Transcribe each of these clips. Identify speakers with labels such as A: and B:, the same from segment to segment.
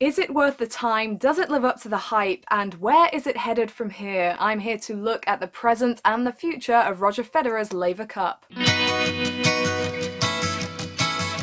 A: Is it worth the time? Does it live up to the hype? And where is it headed from here? I'm here to look at the present and the future of Roger Federer's Laver Cup.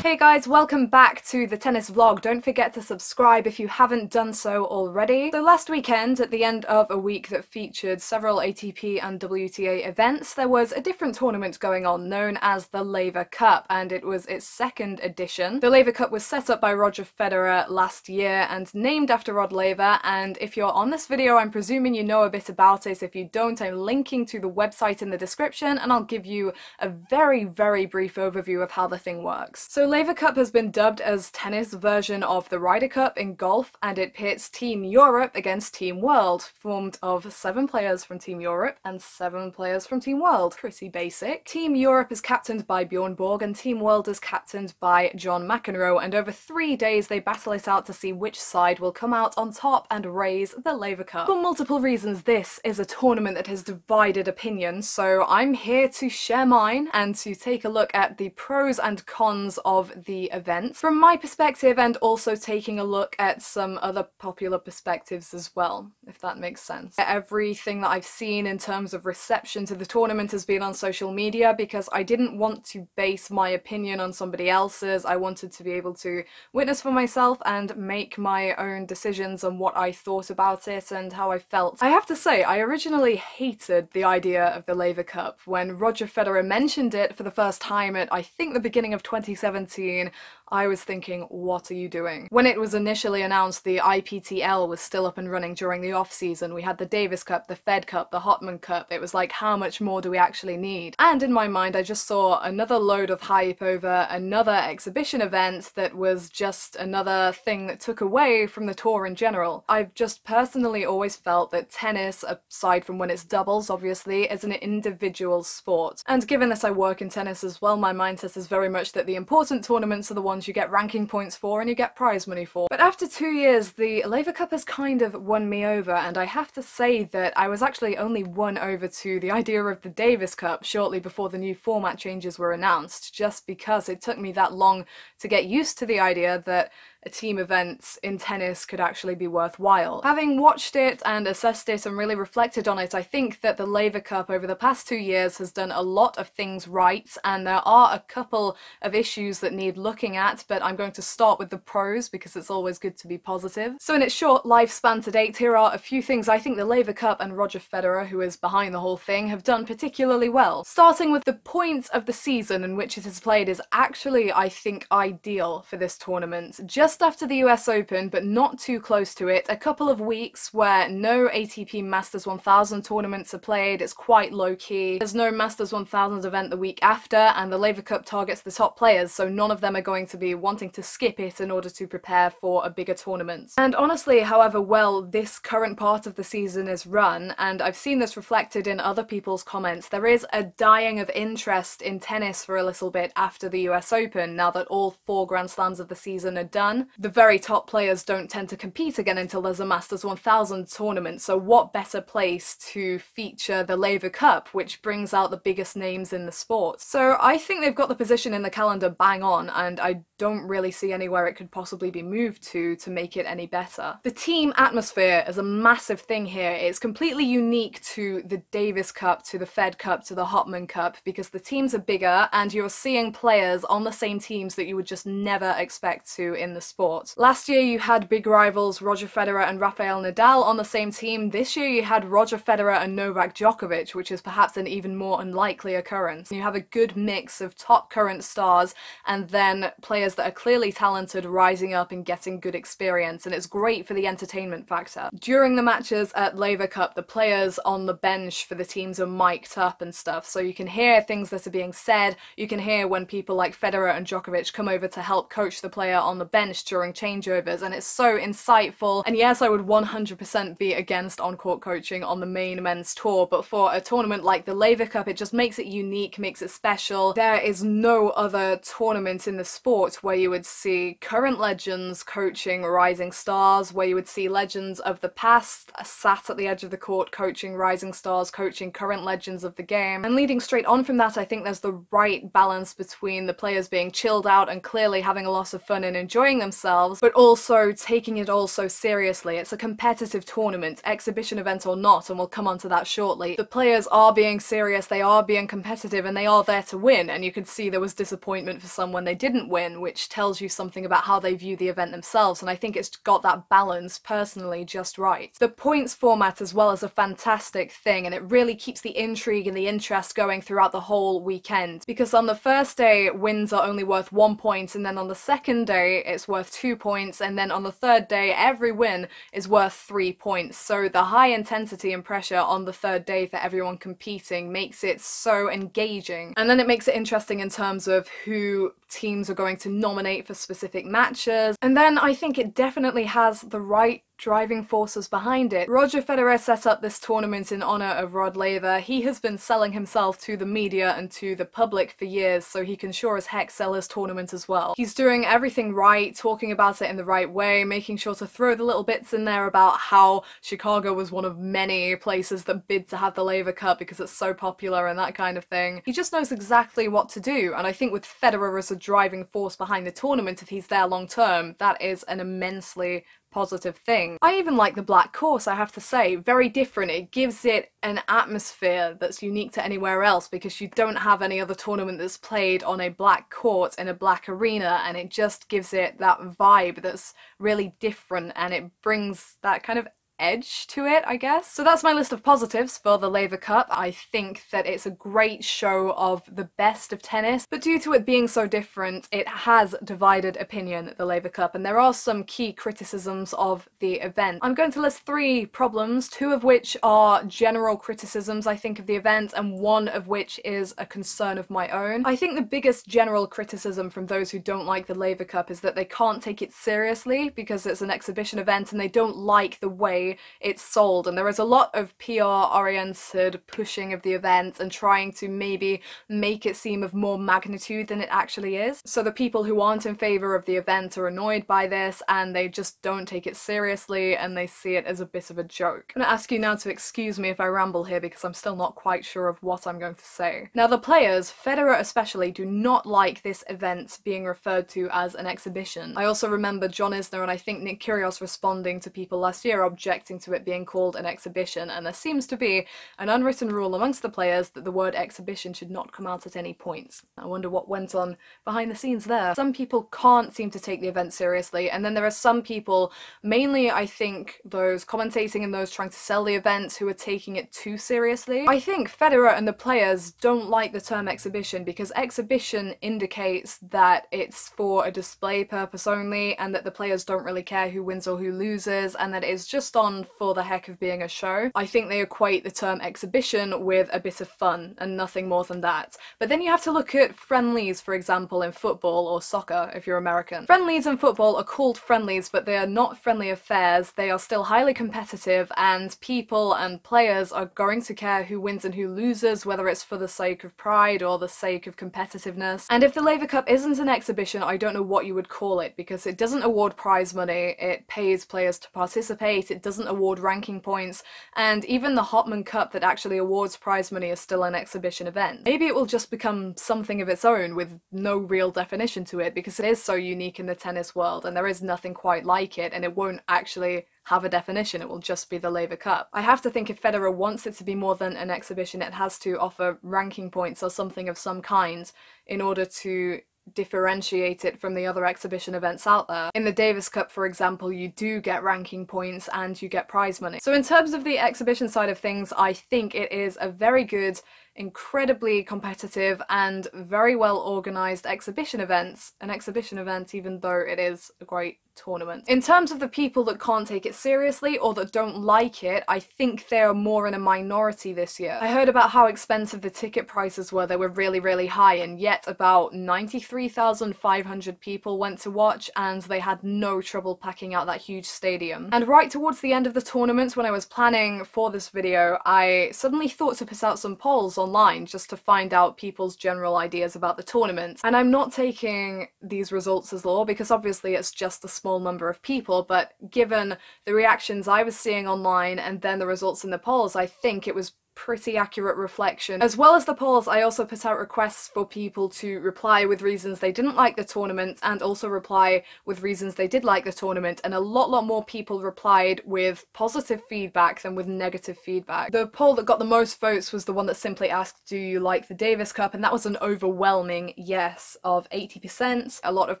A: Hey guys, welcome back to the tennis vlog. Don't forget to subscribe if you haven't done so already. So last weekend, at the end of a week that featured several ATP and WTA events, there was a different tournament going on known as the Laver Cup, and it was its second edition. The Laver Cup was set up by Roger Federer last year and named after Rod Laver, and if you're on this video, I'm presuming you know a bit about it. If you don't, I'm linking to the website in the description, and I'll give you a very brief overview of how the thing works. So Laver Cup has been dubbed as tennis version of the Ryder Cup in golf, and it pits Team Europe against Team World, formed of 7 players from Team Europe and 7 players from Team World. Pretty basic. Team Europe is captained by Bjorn Borg and Team World is captained by John McEnroe, and over 3 days they battle it out to see which side will come out on top and raise the Laver Cup. For multiple reasons, this is a tournament that has divided opinion, so I'm here to share mine and to take a look at the pros and cons of the events from my perspective, and also taking a look at some other popular perspectives as well, if that makes sense. Everything that I've seen in terms of reception to the tournament has been on social media because I didn't want to base my opinion on somebody else's. I wanted to be able to witness for myself and make my own decisions on what I thought about it and how I felt. I have to say, I originally hated the idea of the Laver Cup. When Roger Federer mentioned it for the first time at, I think, the beginning of 2017, I was thinking, what are you doing? When it was initially announced the IPTL was still up and running during the off-season, we had the Davis Cup, the Fed Cup, the Hopman Cup. It was like, how much more do we actually need? And in my mind, I just saw another load of hype over another exhibition event that was just another thing that took away from the tour in general. I've just personally always felt that tennis, aside from when it's doubles, obviously, is an individual sport. And given that I work in tennis as well, my mindset is very much that the important tournaments are the ones you get ranking points for and you get prize money for. But after 2 years, the Laver Cup has kind of won me over, and I have to say that I was actually only won over to the idea of the Davis Cup shortly before the new format changes were announced, just because it took me that long to get used to the idea that a team event in tennis could actually be worthwhile. Having watched it and assessed it and really reflected on it, I think that the Laver Cup over the past 2 years has done a lot of things right, and there are a couple of issues that need looking at, but I'm going to start with the pros because it's always good to be positive. So in its short lifespan to date, here are a few things I think the Laver Cup and Roger Federer, who is behind the whole thing, have done particularly well. Starting with the point of the season in which it is played is actually, I think, ideal for this tournament. Just after the US Open, but not too close to it, a couple of weeks where no ATP Masters 1000 tournaments are played, it's quite low-key. There's no Masters 1000 event the week after, and the Laver Cup targets the top players, so none of them are going to be wanting to skip it in order to prepare for a bigger tournament. And honestly, however well this current part of the season is run, and I've seen this reflected in other people's comments, there is a dying of interest in tennis for a little bit after the US Open, now that all 4 Grand Slams of the season are done. The very top players don't tend to compete again until there's a Masters 1000 tournament, so what better place to feature the Laver Cup, which brings out the biggest names in the sport. So I think they've got the position in the calendar bang on, and I don't really see anywhere it could possibly be moved to make it any better. The team atmosphere is a massive thing here. It's completely unique to the Davis Cup, to the Fed Cup, to the Hopman Cup, because the teams are bigger and you're seeing players on the same teams that you would just never expect to in the sport. Last year you had big rivals Roger Federer and Rafael Nadal on the same team. This year you had Roger Federer and Novak Djokovic, which is perhaps an even more unlikely occurrence. You have a good mix of top current stars and then players that are clearly talented rising up and getting good experience, and it's great for the entertainment factor. During the matches at Laver Cup, the players on the bench for the teams are mic'd up and stuff, so you can hear things that are being said. You can hear when people like Federer and Djokovic come over to help coach the player on the bench during changeovers, and it's so insightful. And yes, I would 100% be against on-court coaching on the main men's tour, but for a tournament like the Laver Cup, it just makes it unique, makes it special. There is no other tournament in the sport where you would see current legends coaching rising stars, where you would see legends of the past sat at the edge of the court coaching rising stars, coaching current legends of the game. And leading straight on from that, I think there's the right balance between the players being chilled out and clearly having a lot of fun and enjoying themselves themselves, but also taking it all so seriously. It's a competitive tournament, exhibition event or not, and we'll come on to that shortly. The players are being serious, they are being competitive, and they are there to win, and you could see there was disappointment for some when they didn't win, which tells you something about how they view the event themselves, and I think it's got that balance personally just right. The points format as well is a fantastic thing, and it really keeps the intrigue and the interest going throughout the whole weekend, because on the first day wins are only worth 1 point, and then on the second day it's worth 2 points, and then on the third day every win is worth 3 points. So the high intensity and pressure on the third day for everyone competing makes it so engaging, and then it makes it interesting in terms of who teams are going to nominate for specific matches, and then I think it definitely has the right driving forces behind it. Roger Federer set up this tournament in honor of Rod Laver. He has been selling himself to the media and to the public for years, so he can sure as heck sell his tournament as well. He's doing everything right, talking about it in the right way, making sure to throw the little bits in there about how Chicago was one of many places that bid to have the Laver Cup because it's so popular and that kind of thing. He just knows exactly what to do, and I think with Federer as a driving force behind the tournament, if he's there long term, that is an immensely positive thing. I even like the black course, I have to say. Very different. It gives it an atmosphere that's unique to anywhere else, because you don't have any other tournament that's played on a black court in a black arena, and it just gives it that vibe that's really different, and it brings that kind of edge to it, I guess. So that's my list of positives for the Laver Cup. I think that it's a great show of the best of tennis, but due to it being so different, it has divided opinion, the Laver Cup, and there are some key criticisms of the event. I'm going to list 3 problems, 2 of which are general criticisms, I think, of the event, and 1 of which is a concern of my own. I think the biggest general criticism from those who don't like the Laver Cup is that they can't take it seriously because it's an exhibition event, and they don't like the way it's sold, and there is a lot of PR-oriented pushing of the event and trying to maybe make it seem of more magnitude than it actually is. So the people who aren't in favour of the event are annoyed by this, and they just don't take it seriously, and they see it as a bit of a joke. I'm going to ask you now to excuse me if I ramble here, because I'm still not quite sure of what I'm going to say. Now, the players, Federer especially, do not like this event being referred to as an exhibition. I also remember John Isner and I think Nick Kyrgios responding to people last year objecting to it being called an exhibition, and there seems to be an unwritten rule amongst the players that the word exhibition should not come out at any point. I wonder what went on behind the scenes there. Some people can't seem to take the event seriously, and then there are some people, mainly I think those commentating and those trying to sell the event, who are taking it too seriously. I think Federer and the players don't like the term exhibition because exhibition indicates that it's for a display purpose only, and that the players don't really care who wins or who loses, and that it's just on for the heck of being a show. I think they equate the term exhibition with a bit of fun and nothing more than that. But then you have to look at friendlies, for example, in football or soccer if you're American. Friendlies in football are called friendlies, but they are not friendly affairs. They are still highly competitive, and people and players are going to care who wins and who loses, whether it's for the sake of pride or the sake of competitiveness. And if the Laver Cup isn't an exhibition, I don't know what you would call it, because it doesn't award prize money, it pays players to participate, it doesn't award ranking points, and even the Hopman Cup that actually awards prize money is still an exhibition event. Maybe it will just become something of its own with no real definition to it, because it is so unique in the tennis world and there is nothing quite like it, and it won't actually have a definition, it will just be the Laver Cup. I have to think if Federer wants it to be more than an exhibition, it has to offer ranking points or something of some kind in order to differentiate it from the other exhibition events out there. In the Davis Cup, for example, you do get ranking points and you get prize money. So in terms of the exhibition side of things, I think it is a very good, incredibly competitive and very well organised exhibition event. An exhibition event, even though it is a great tournament. In terms of the people that can't take it seriously or that don't like it, I think they're more in a minority this year. I heard about how expensive the ticket prices were. They were really, really high, and yet about 93,500 people went to watch, and they had no trouble packing out that huge stadium. And right towards the end of the tournament, when I was planning for this video, I suddenly thought to put out some polls online just to find out people's general ideas about the tournament. And I'm not taking these results as law, because obviously it's just a small number of people, but given the reactions I was seeing online and then the results in the polls, I think it was pretty accurate reflection. As well as the polls, I also put out requests for people to reply with reasons they didn't like the tournament and also reply with reasons they did like the tournament, and a lot more people replied with positive feedback than with negative feedback. The poll that got the most votes was the one that simply asked, do you like the Davis Cup? And that was an overwhelming yes of 80%. A lot of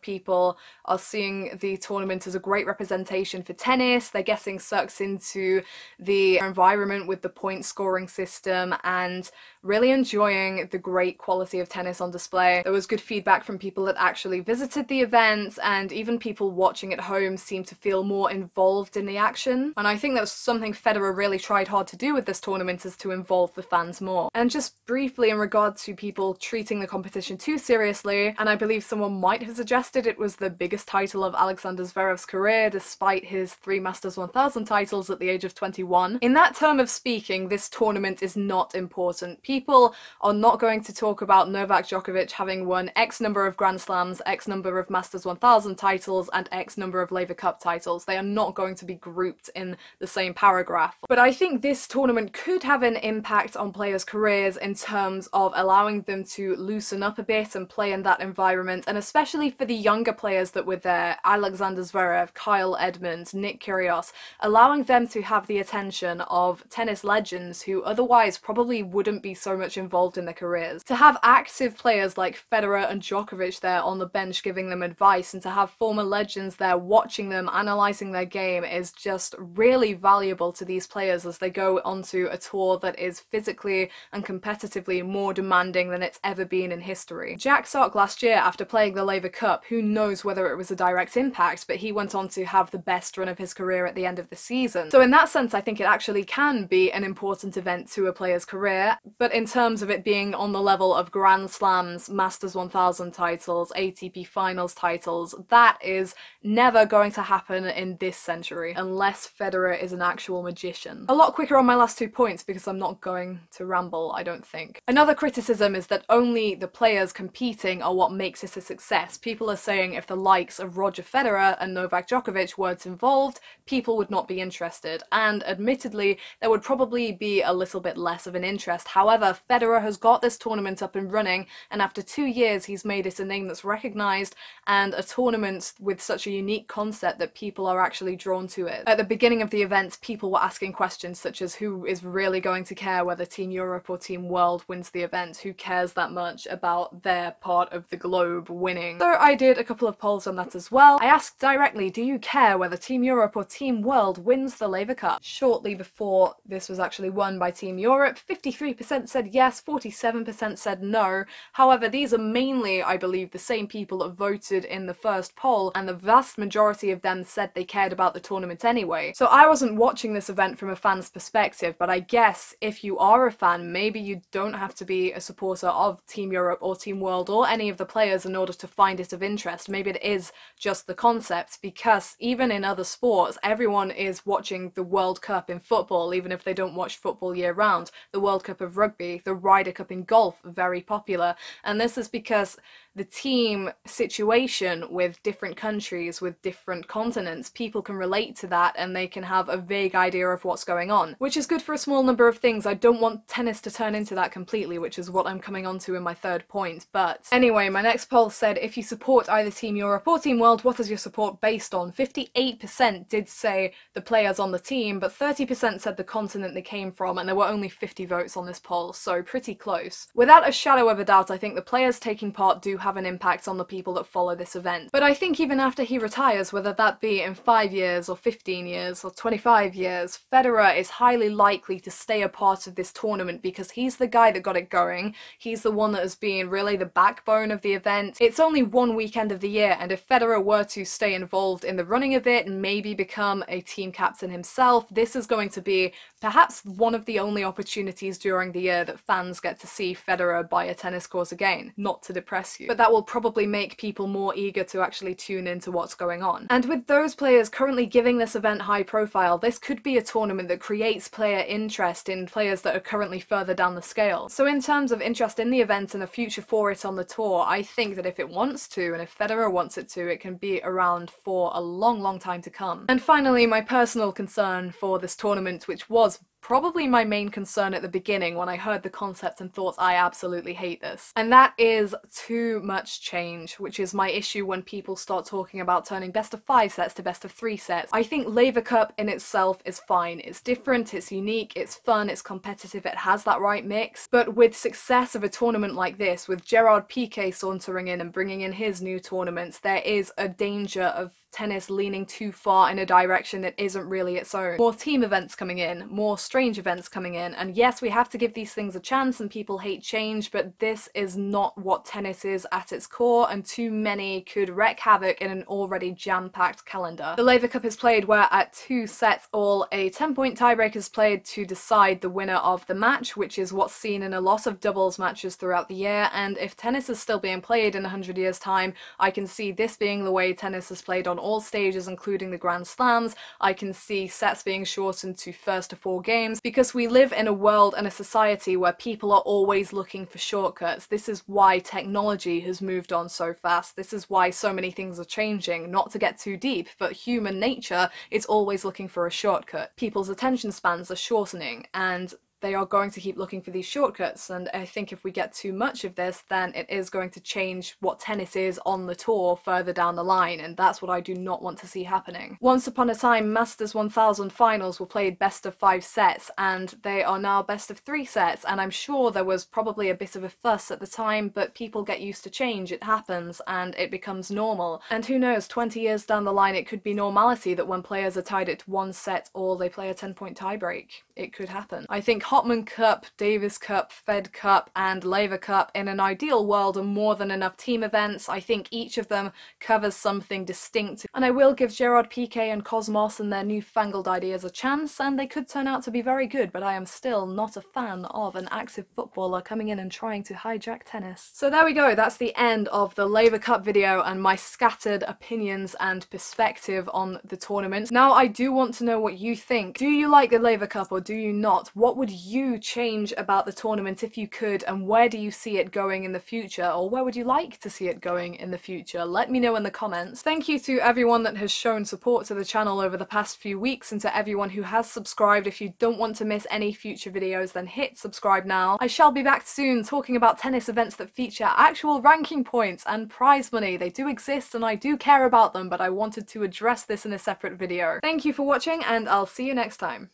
A: people are seeing the tournament as a great representation for tennis. They're getting sucked into the environment with the point scoring system and really enjoying the great quality of tennis on display. There was good feedback from people that actually visited the event, and even people watching at home seemed to feel more involved in the action. And I think that was something Federer really tried hard to do with this tournament, is to involve the fans more. And just briefly in regard to people treating the competition too seriously, and I believe someone might have suggested it was the biggest title of Alexander Zverev's career despite his 3 Masters 1000 titles at the age of 21. In that term of speaking, this tournament is not important. People are not going to talk about Novak Djokovic having won X number of Grand Slams, X number of Masters 1000 titles, and X number of Laver Cup titles. They are not going to be grouped in the same paragraph. But I think this tournament could have an impact on players' careers in terms of allowing them to loosen up a bit and play in that environment, and especially for the younger players that were there, Alexander Zverev, Kyle Edmund, Nick Kyrgios, allowing them to have the attention of tennis legends who otherwise probably wouldn't be so much involved in their careers. To have active players like Federer and Djokovic there on the bench giving them advice, and to have former legends there watching them, analysing their game, is just really valuable to these players as they go onto a tour that is physically and competitively more demanding than it's ever been in history. Jack Sock last year, after playing the Laver Cup, who knows whether it was a direct impact, but he went on to have the best run of his career at the end of the season. So in that sense, I think it actually can be an important event to a player's career, but in terms of it being on the level of Grand Slams, Masters 1000 titles, ATP Finals titles, that is never going to happen in this century, unless Federer is an actual magician. A lot quicker on my last 2 points because I'm not going to ramble, I don't think. Another criticism is that only the players competing are what makes this a success. People are saying if the likes of Roger Federer and Novak Djokovic weren't involved, people would not be interested, and admittedly there would probably be a little bit less of an interest. However, Federer has got this tournament up and running, and after 2 years he's made it a name that's recognised and a tournament with such a unique concept that people are actually drawn to it. At the beginning of the event, people were asking questions such as who is really going to care whether Team Europe or Team World wins the event? Who cares that much about their part of the globe winning? So I did a couple of polls on that as well. I asked directly, do you care whether Team Europe or Team World wins the Laver Cup? Shortly before this was actually won by Team Europe, 53% said yes, 47% said no. However, these are mainly, I believe, the same people that voted in the first poll, and the vast majority of them said they cared about the tournament anyway. So I wasn't watching this event from a fan's perspective, but I guess if you are a fan, maybe you don't have to be a supporter of Team Europe or Team World or any of the players in order to find it of interest. Maybe it is just the concept, because even in other sports, everyone is watching the World Cup in football, even if they don't watch football year round. The World Cup of rugby, the Ryder Cup in golf, very popular. And this is because the team situation with different countries, with different continents, people can relate to that and they can have a vague idea of what's going on, which is good for a small number of things. I don't want tennis to turn into that completely, which is what I'm coming on to in my third point. But anyway, my next poll said, if you support either Team Europe or Team World, what is your support based on? 58% did say the players on the team, but 30% said the continent they came from, and there were only 50 votes on this poll, so pretty close. Without a shadow of a doubt, I think the players taking part do have an impact on the people that follow this event. But I think even after he retires, whether that be in 5 years or 15 years or 25 years, Federer is highly likely to stay a part of this tournament because he's the guy that got it going. He's the one that has been really the backbone of the event. It's only one weekend of the year, and if Federer were to stay involved in the running of it and maybe become a team captain himself, this is going to be perhaps one of the only opportunities during the year that fans get to see Federer by a tennis court again. Not to depress you, but that will probably make people more eager to actually tune into what's going on. And with those players currently giving this event high profile, this could be a tournament that creates player interest in players that are currently further down the scale. So in terms of interest in the event and a future for it on the tour, I think that if it wants to, and if Federer wants it to, it can be around for a long, long time to come. And finally, my personal concern for this tournament, which was probably my main concern at the beginning when I heard the concept and thought I absolutely hate this. And that is too much change, which is my issue when people start talking about turning best of 5 sets to best of 3 sets. I think Laver Cup in itself is fine. It's different, it's unique, it's fun, it's competitive, it has that right mix. But with success of a tournament like this, with Gerard Piqué sauntering in and bringing in his new tournaments, there is a danger of tennis leaning too far in a direction that isn't really its own. More team events coming in, more strange events coming in, and yes, we have to give these things a chance and people hate change, but this is not what tennis is at its core, and too many could wreak havoc in an already jam-packed calendar. The Laver Cup is played where at 2 sets all, a 10-point tiebreak is played to decide the winner of the match, which is what's seen in a lot of doubles matches throughout the year, and if tennis is still being played in 100 years time, I can see this being the way tennis is played on all stages, including the Grand Slams. I can see sets being shortened to first to 4 games, because we live in a world and a society where people are always looking for shortcuts. This is why technology has moved on so fast. This is why so many things are changing. Not to get too deep, but human nature is always looking for a shortcut. People's attention spans are shortening, and they are going to keep looking for these shortcuts, and I think if we get too much of this, then it is going to change what tennis is on the tour further down the line, and that's what I do not want to see happening. Once upon a time, Masters 1000 finals were played best of 5 sets, and they are now best of 3 sets, and I'm sure there was probably a bit of a fuss at the time, but people get used to change, it happens, and it becomes normal. And who knows, 20 years down the line it could be normality that when players are tied at 1 set or they play a 10-point tiebreak. It could happen. I think Hopman Cup, Davis Cup, Fed Cup and Laver Cup in an ideal world are more than enough team events. I think each of them covers something distinct, and I will give Gerard Piqué and Cosmos and their newfangled ideas a chance, and they could turn out to be very good, but I am still not a fan of an active footballer coming in and trying to hijack tennis. So there we go, that's the end of the Laver Cup video and my scattered opinions and perspective on the tournament. Now I do want to know what you think. Do you like the Laver Cup or do you not? What would you change about the tournament if you could, and where do you see it going in the future, or where would you like to see it going in the future? Let me know in the comments. Thank you to everyone that has shown support to the channel over the past few weeks, and to everyone who has subscribed. If you don't want to miss any future videos, then hit subscribe now. I shall be back soon talking about tennis events that feature actual ranking points and prize money. They do exist and I do care about them, but I wanted to address this in a separate video. Thank you for watching, and I'll see you next time.